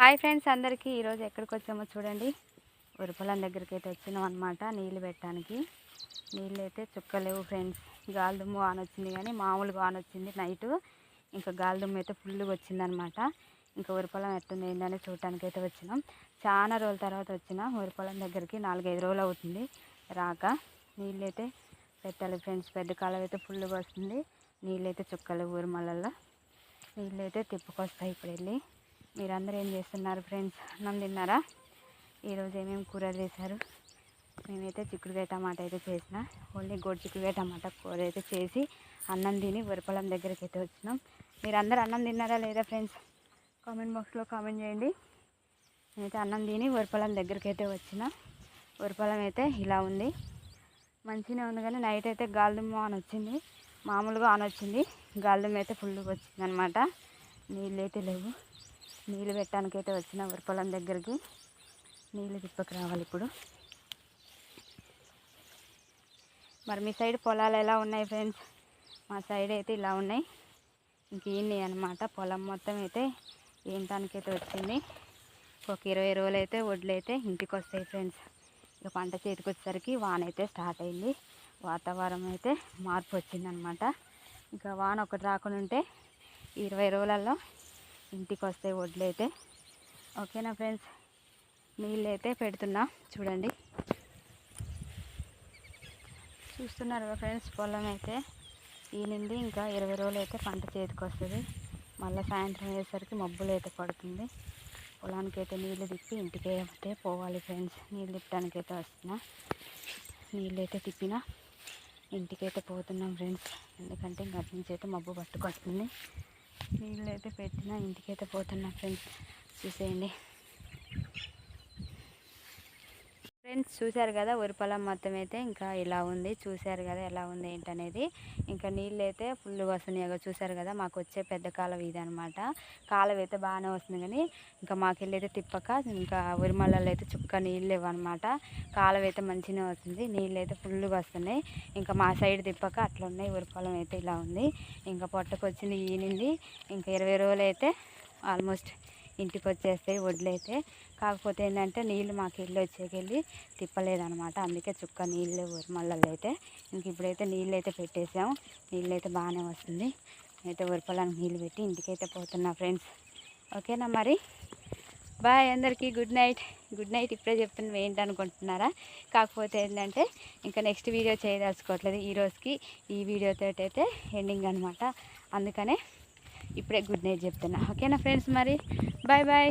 Hi friends అందరికీ ఈరోజు ఎక్కడికి వచ్చామో చూడండి. వరి దగ్గరికి అయితే వచ్చినాం అనమాట. నీళ్ళు పెట్టడానికి. నీళ్ళు అయితే చుక్కలేవు ఫ్రెండ్స్. గాలిదుమ్ము వాన వచ్చింది, కానీ మామూలుగా వాన వచ్చింది నైటు. ఇంకా గాలిదుమ్ము అయితే ఫుల్గా వచ్చిందనమాట. ఇంకా వరి ఎట్టుంది ఏందని చూడటానికి అయితే వచ్చినాం. చాలా రోజుల తర్వాత వచ్చిన వరి దగ్గరికి 4-5 రోజులు అవుతుంది రాక. నీళ్ళు అయితే పెట్టాలి ఫ్రెండ్స్. పెద్ద కాలం అయితే ఫుల్గా వస్తుంది. నీళ్ళు అయితే చుక్కలేవు ఊరిమలలో. నీళ్ళు అయితే తిప్పుకొస్తాయి ఇప్పుడు వెళ్ళి. మీరందరూ ఏం చేస్తున్నారు ఫ్రెండ్స్? అన్నం తిన్నారా? ఈరోజు ఏమేమి కూరలు చేశారు? మేమైతే చిక్కుడుకాయ టమాటా అయితే చేసిన. ఓన్లీ గోడు చిక్కుడుకాయ టమాటా కూర అయితే చేసి అన్నం తిని వరి దగ్గరికి అయితే వచ్చినాం. మీరందరూ అన్నం తిన్నారా లేదా ఫ్రెండ్స్? కామెంట్ బాక్స్లో కామెంట్ చేయండి. నేనైతే అన్నం తిని వరి దగ్గరికి అయితే వచ్చిన. వరి అయితే ఇలా ఉంది. మంచిగానే ఉంది, కానీ నైట్ అయితే గాలిదుమ్ము ఆన్ వచ్చింది. మామూలుగా ఆన్ వచ్చింది. గాలిదుమ్ము అయితే ఫుల్గా వచ్చింది అనమాట. నీళ్ళు అయితే లేవు. నీళ్ళు పెట్టడానికి అయితే వచ్చిన వరి దగ్గరికి. నీళ్ళు తిప్పకు రావాలి ఇప్పుడు. మరి మీ సైడ్ పొలాలు ఎలా ఉన్నాయి ఫ్రెండ్స్? మా సైడ్ అయితే ఇలా ఉన్నాయి. ఇంకేంది అనమాట. పొలం మొత్తం అయితే ఏంటానికైతే వచ్చింది. ఒక 20 రోజులు అయితే వడ్లు అయితే ఇంటికి వస్తాయి ఫ్రెండ్స్. ఇక పంట చేతికి వచ్చేసరికి వాన అయితే స్టార్ట్ అయింది. వాతావరణం అయితే మార్పు వచ్చిందనమాట. ఇంకా వాన ఒకటి రాకుండా ఉంటే 20 రోజులలో ఇంటికి వస్తాయి వడ్లు అయితే. ఓకేనా ఫ్రెండ్స్? నీళ్ళు అయితే పెడుతున్నా చూడండి. చూస్తున్నారు కదా ఫ్రెండ్స్, పొలం అయితే ఈనింది. ఇంకా 20 రోజులు అయితే పంట చేతికి వస్తుంది. మళ్ళీ సాయంత్రం అయ్యేసరికి మబ్బులు అయితే పడుతుంది. పొలానికి అయితే నీళ్ళు తిప్పి ఇంటికి అయితే పోవాలి ఫ్రెండ్స్. నీళ్ళు తిప్పడానికి అయితే వస్తున్నా. నీళ్ళు అయితే తిప్పినా ఇంటికైతే పోతున్నాం ఫ్రెండ్స్. ఎందుకంటే ఇంకా అటు నుంచి అయితే మబ్బు పట్టుకొస్తుంది. నీళ్ళు అయితే పెట్టినా ఇంటికైతే పోతున్నా ఫ్రెండ్స్. చూసేయండి ఫ్రెండ్స్. చూశారు కదా వరి మొత్తం అయితే ఇంకా ఇలా ఉంది. చూశారు కదా ఎలా ఉంది ఏంటనేది. ఇంకా నీళ్ళు అయితే ఫుల్గా వస్తున్నాయి. చూశారు కదా, మాకు వచ్చే పెద్ద కాలువ ఇది అనమాట. కాలువ అయితే బాగానే వస్తుంది, కానీ ఇంకా మాకెళ్ళి అయితే తిప్పక ఇంకా వరిమలలో అయితే చుక్క నీళ్ళు ఇవ్వనమాట. కాలువ అయితే మంచిగానే వస్తుంది. నీళ్ళు అయితే ఫుల్గా వస్తున్నాయి. ఇంకా మా సైడ్ తిప్పక అట్లా ఉన్నాయి. వరి అయితే ఇలా ఉంది. ఇంకా పొట్టకు వచ్చింది ఈనింది. ఇంకా 20 రోజులు అయితే ఆల్మోస్ట్ ఇంటికి వచ్చేస్తాయి వడ్లు అయితే. కాకపోతే ఏంటంటే నీళ్ళు మాకు ఇల్లు వచ్చేకెళ్ళి తిప్పలేదనమాట. అందుకే చుక్క నీళ్ళు వరిమలలో అయితే. ఇంక ఇప్పుడైతే నీళ్ళు అయితే పెట్టేసాము. నీళ్ళు అయితే బాగానే వస్తుంది. అయితే వరిపొలానికి నీళ్ళు పెట్టి ఇంటికైతే పోతున్నా ఫ్రెండ్స్. ఓకేనా మరి? బాయ్ అందరికీ. Good night. గుడ్ నైట్ ఇప్పుడే చెప్తున్నాం ఏంటనుకుంటున్నారా? కాకపోతే ఏంటంటే ఇంకా నెక్స్ట్ వీడియో చేయదలుచుకోవట్లేదు. ఈరోజుకి ఈ వీడియోతో అయితే ఎండింగ్ అనమాట. అందుకనే ఇప్పుడే గుడ్ నైట్ చెప్తున్నా. ఓకేనా ఫ్రెండ్స్? మరి బాయ్ బాయ్.